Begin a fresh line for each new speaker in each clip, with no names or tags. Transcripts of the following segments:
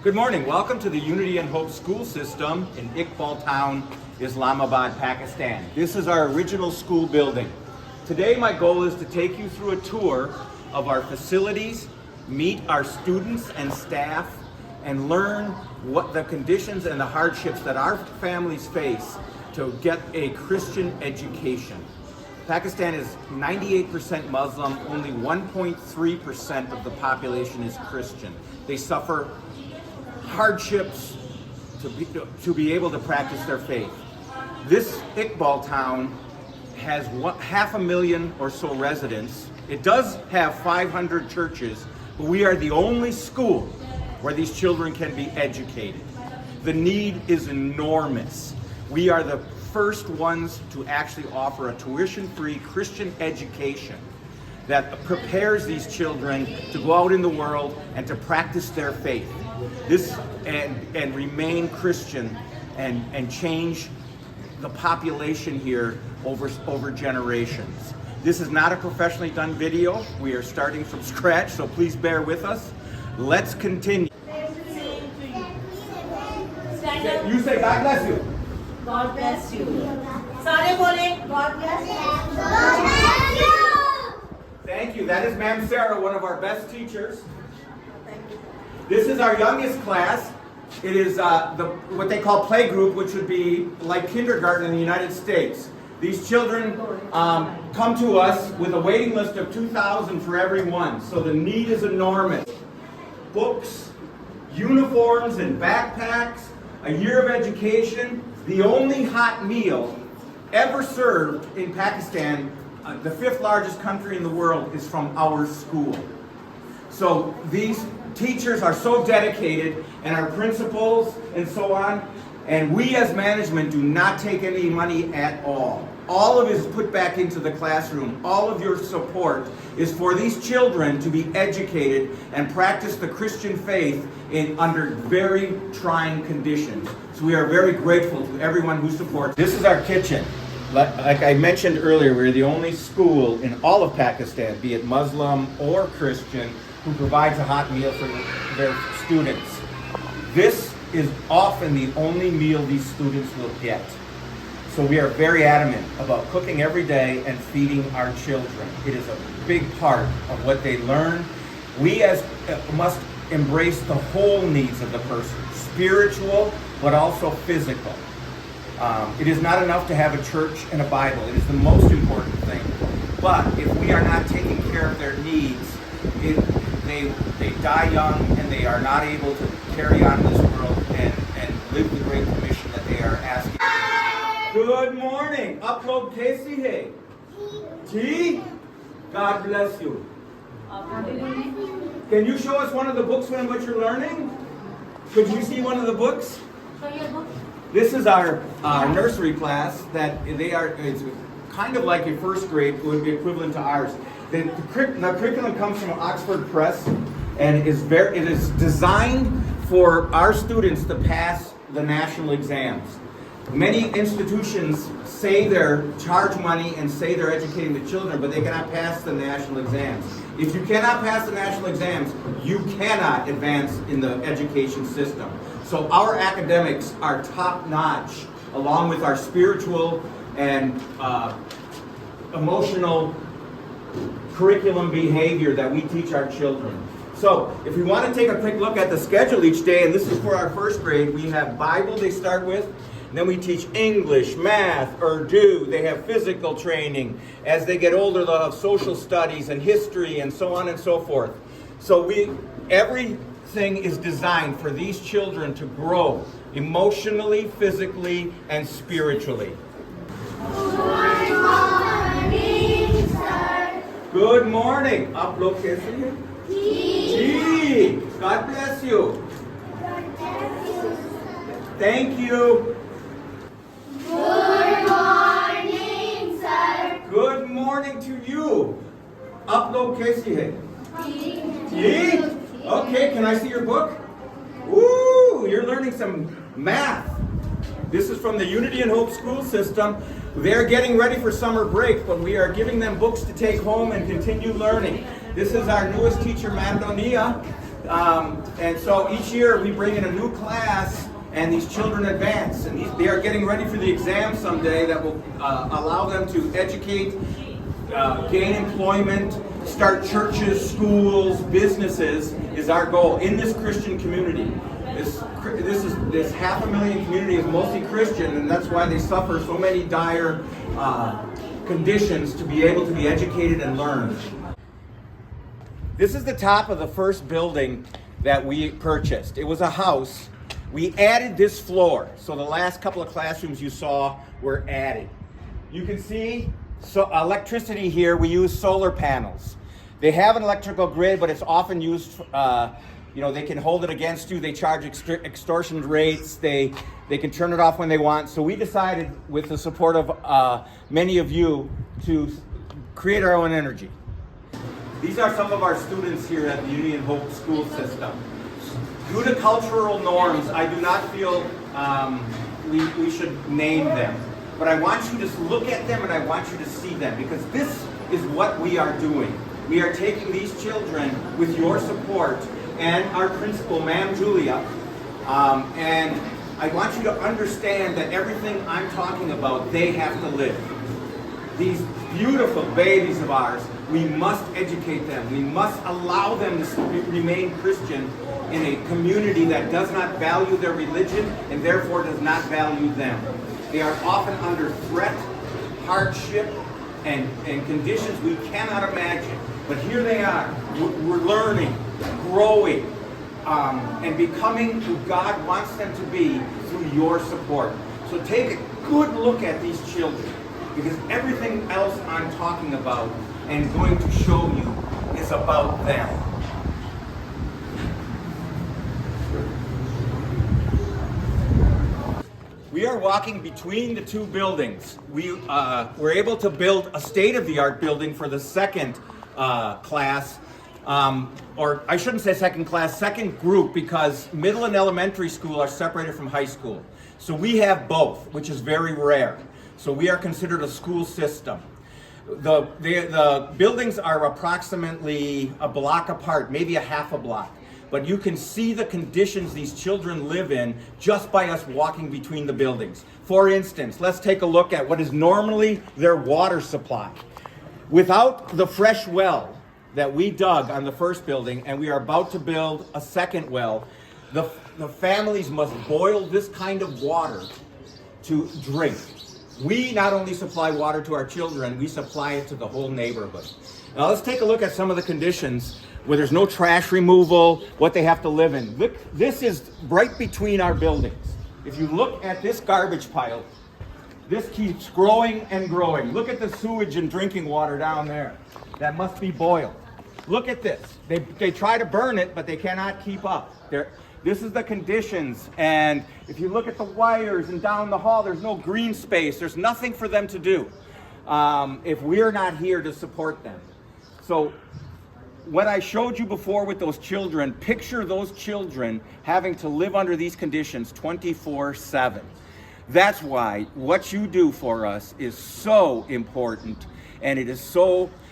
Good morning. Welcome to the Unity and Hope School System in Iqbal Town, Islamabad, Pakistan. This is our original school building. Today my goal is to take you through a tour of our facilities, meet our students and staff, and learn what the conditions and the hardships that our families face to get a Christian education. Pakistan is 98% Muslim, only 1.3% of the population is Christian. They suffer hardships to be able to practice their faith. This Iqbal town has 500,000 or so residents. It does have 500 churches, but we are the only school where these children can be educated. The need is enormous. We are the first ones to actually offer a tuition-free Christian education that prepares these children to go out in the world and to practice their faith. This and remain Christian and change the population here over generations. This is not a professionally done video. We are starting from scratch, so please bear with us. Let's continue. You say God bless you.
God bless you. Sare bole, God bless you.
God bless you.
Thank you. That is Ma'am Sarah, one of our best teachers. This is our youngest class. It is what they call playgroup, which would be like kindergarten in the United States. These children come to us with a waiting list of 2,000 for every one, so the need is enormous. Books, uniforms and backpacks, a year of education. The only hot meal ever served in Pakistan, the 5th largest country in the world, is from our school. So these teachers are so dedicated, and our principals and so on, and we as management do not take any money at all. All of it is put back into the classroom. All of your support is for these children to be educated and practice the Christian faith under very trying conditions. So we are very grateful to everyone who supports. This is our kitchen. Like I mentioned earlier, we're the only school in all of Pakistan, be it Muslim or Christian, who provides a hot meal for their students. This is often the only meal these students will get. So we are very adamant about cooking every day and feeding our children. It is a big part of what they learn. We must embrace the whole needs of the person, spiritual, but also physical. It is not enough to have a church and a Bible. It is the most important thing. But if we are not taking care of their needs, they die young and they are not able to carry on in this world and live the great commission that they are asking. Good morning. Aap log kaisi hai? Tea? God bless you. Can you show us one of the books in which you're learning? Could you see one of the books? This is our nursery class that it's kind of like a first grade. It would be equivalent to ours. The curriculum comes from Oxford Press, and it is designed for our students to pass the national exams. Many institutions say they charge money and say they're educating the children, but they cannot pass the national exams. If you cannot pass the national exams, you cannot advance in the education system. So our academics are top-notch, along with our spiritual and emotional curriculum behavior that we teach our children. So if we want to take a quick look at the schedule each day, and this is for our first grade, we have Bible they start with, and then we teach English, math, Urdu, they have physical training. As they get older, they'll have social studies and history and so on and so forth. So everything is designed for these children to grow emotionally, physically, and spiritually. Good morning. Aap log kaise hain? Tea. God bless you. Thank you.
Good morning, sir.
Good morning to you. Aap log kaise hain? Tea. Okay, can I see your book? Woo, you're learning some math. This is from the Unity and Hope School System. They're getting ready for summer break, but we are giving them books to take home and continue learning. This is our newest teacher, Mandonia. And so each year we bring in a new class, and these children advance, and they are getting ready for the exam someday that will allow them to educate, gain employment, start churches, schools, businesses is our goal in this Christian community. This 500,000 community is mostly Christian, and that's why they suffer so many dire conditions to be able to be educated and learn. This is the top of the first building that we purchased. It was a house. We added this floor, so the last couple of classrooms you saw were added. You can see electricity here. We use solar panels. They have an electrical grid, but it's often used, they can hold it against you. They charge extortion rates. They can turn it off when they want. So we decided, with the support of many of you, to create our own energy. These are some of our students here at the Union Hope School System. Due to cultural norms, I do not feel we should name them. But I want you to look at them and I want you to see them, because this is what we are doing. We are taking these children with your support and our principal, Ma'am Julia, and I want you to understand that everything I'm talking about, they have to live. These beautiful babies of ours, we must educate them. We must allow them to remain Christian in a community that does not value their religion and therefore does not value them. They are often under threat, hardship, and conditions we cannot imagine. But here they are. We're learning, growing, and becoming who God wants them to be through your support. So take a good look at these children, because everything else I'm talking about and going to show you is about them. We are walking between the two buildings. We were able to build a state-of-the-art building for the second class, or I shouldn't say second class, second group, because middle and elementary school are separated from high school. So we have both, which is very rare. So we are considered a school system. The buildings are approximately a block apart, maybe a half a block. But you can see the conditions these children live in just by us walking between the buildings. For instance, let's take a look at what is normally their water supply. Without the fresh well that we dug on the first building, and we are about to build a second well, the families must boil this kind of water to drink. We not only supply water to our children, we supply it to the whole neighborhood. Now let's take a look at some of the conditions where there's no trash removal, what they have to live in. Look, this is right between our buildings. If you look at this garbage pile, this keeps growing and growing. Look at the sewage and drinking water down there. That must be boiled. Look at this. They try to burn it, but they cannot keep up. This is the conditions, and if you look at the wires and down the hall, there's no green space. There's nothing for them to do if we're not here to support them. So what I showed you before with those children, picture those children having to live under these conditions 24/7. That's why what you do for us is so important, and it is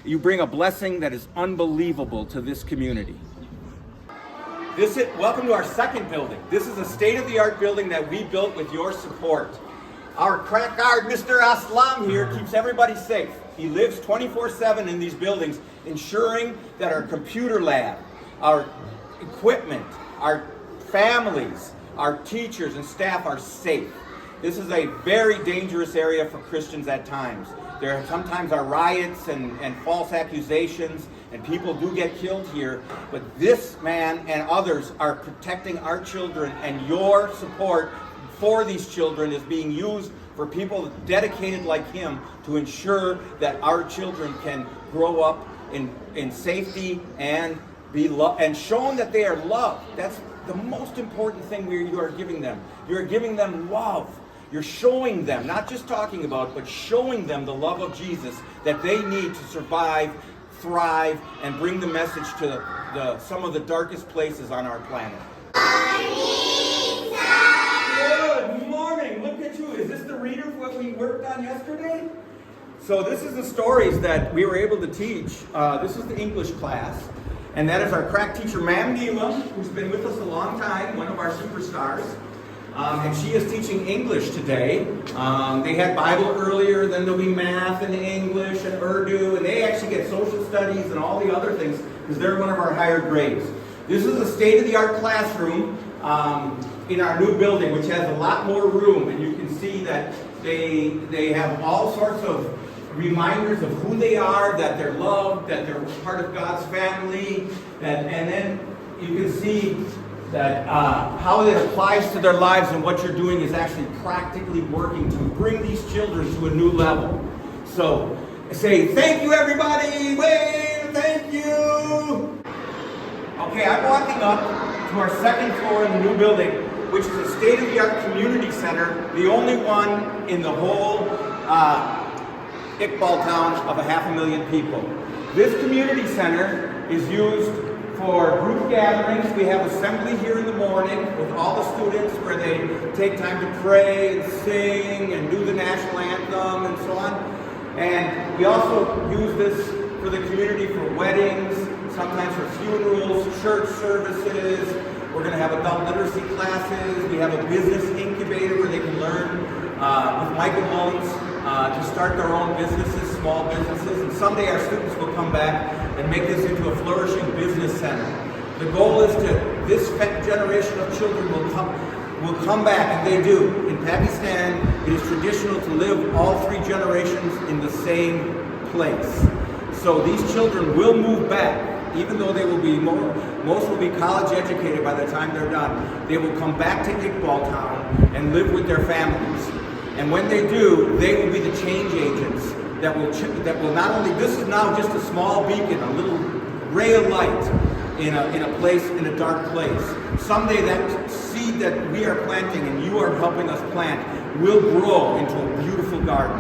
you bring a blessing that is unbelievable to this community. Welcome to our second building. This is a state-of-the-art building that we built with your support. Our crack guard, Mr. Aslam here, keeps everybody safe. He lives 24/7 in these buildings, ensuring that our computer lab, our equipment, our families, our teachers and staff are safe. This is a very dangerous area for Christians at times. There sometimes are riots and false accusations, and people do get killed here. But this man and others are protecting our children, and your support for these children is being used for people dedicated like him to ensure that our children can grow up in safety and be loved, and shown that they are loved. That's the most important thing you are giving them. You're giving them love. You're showing them, not just talking about, but showing them the love of Jesus that they need to survive, thrive, and bring the message to some of the darkest places on our planet. Good morning. Look at you. Is this the reader for what we worked on yesterday? So this is the stories that we were able to teach. This is the English class. And that is our crack teacher, Ma'am Neelam, who's been with us a long time, one of our superstars. And she is teaching English today. They had Bible earlier, then there'll be math and English and Urdu, and they actually get social studies and all the other things because they're one of our higher grades. This is a state-of-the-art classroom in our new building, which has a lot more room, and you can see that they have all sorts of reminders of who they are, that they're loved, that they're part of God's family, and then you can see that how it applies to their lives, and what you're doing is actually practically working to bring these children to a new level. So say thank you, everybody. Wave, thank you. Okay, I'm walking up to our second floor in the new building, which is a state-of-the-art community center, the only one in the whole Iqbal town of 500,000 people. This community center is used for group gatherings. We have assembly here in the morning with all the students where they take time to pray and sing and do the national anthem and so on. And we also use this for the community for weddings, sometimes for funerals, church services. We're going to have adult literacy classes. We have a business incubator where they can learn with Michael Mullins to start their own businesses, small businesses. And someday our students will come back and make this into a flourishing business center. The goal is this generation of children will come back, and they do. In Pakistan, it is traditional to live all three generations in the same place. So these children will move back, even though they will be, most will be college educated by the time they're done. They will come back to Iqbal Town and live with their families. And when they do, they will be the change agents that will not only, this is now just a small beacon, a little ray of light in a dark place. Someday that seed that we are planting and you are helping us plant will grow into a beautiful garden.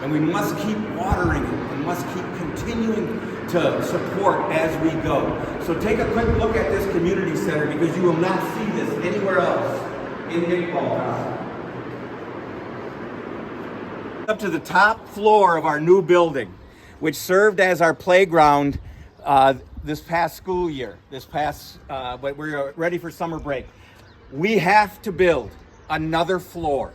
And we must keep watering it and must keep continuing to support as we go. So take a quick look at this community center, because you will not see this anywhere else in Iqbal. Up to the top floor of our new building, which served as our playground this past school year, but we're ready for summer break. We have to build another floor.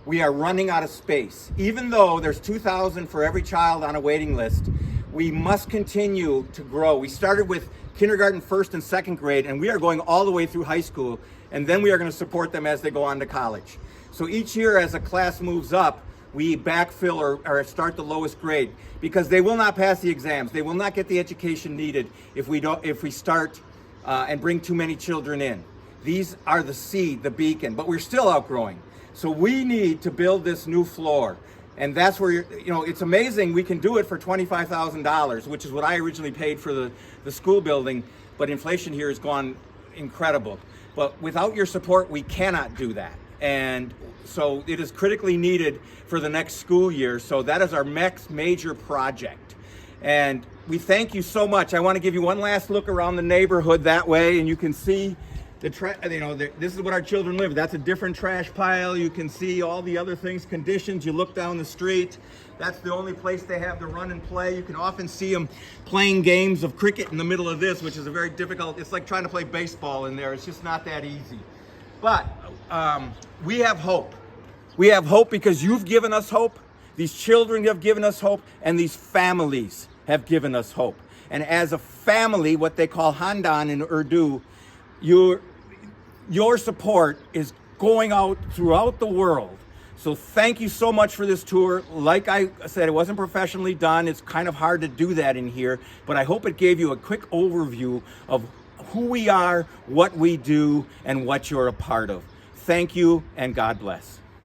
We are running out of space. Even though there's 2,000 for every child on a waiting list, we must continue to grow. We started with kindergarten, first and second grade, and we are going all the way through high school, and then we are going to support them as they go on to college. So each year as a class moves up, we backfill or start the lowest grade, because they will not pass the exams. They will not get the education needed if we start and bring too many children in. These are the seed, the beacon, but we're still outgrowing. So we need to build this new floor. And that's where, it's amazing we can do it for $25,000, which is what I originally paid for the school building, but inflation here has gone incredible. But without your support, we cannot do that. And so it is critically needed for the next school year. So that is our next major project. And we thank you so much. I want to give you one last look around the neighborhood that way, and you can see this is what our children live. That's a different trash pile. You can see all the other things, conditions. You look down the street. That's the only place they have to run and play. You can often see them playing games of cricket in the middle of this, which is a very difficult, it's like trying to play baseball in there. It's just not that easy. But we have hope. We have hope because you've given us hope. These children have given us hope, and these families have given us hope. And as a family, what they call Handan in Urdu, your support is going out throughout the world. So thank you so much for this tour. Like I said, it wasn't professionally done. It's kind of hard to do that in here, but I hope it gave you a quick overview of who we are, what we do, and what you're a part of. Thank you, and God bless.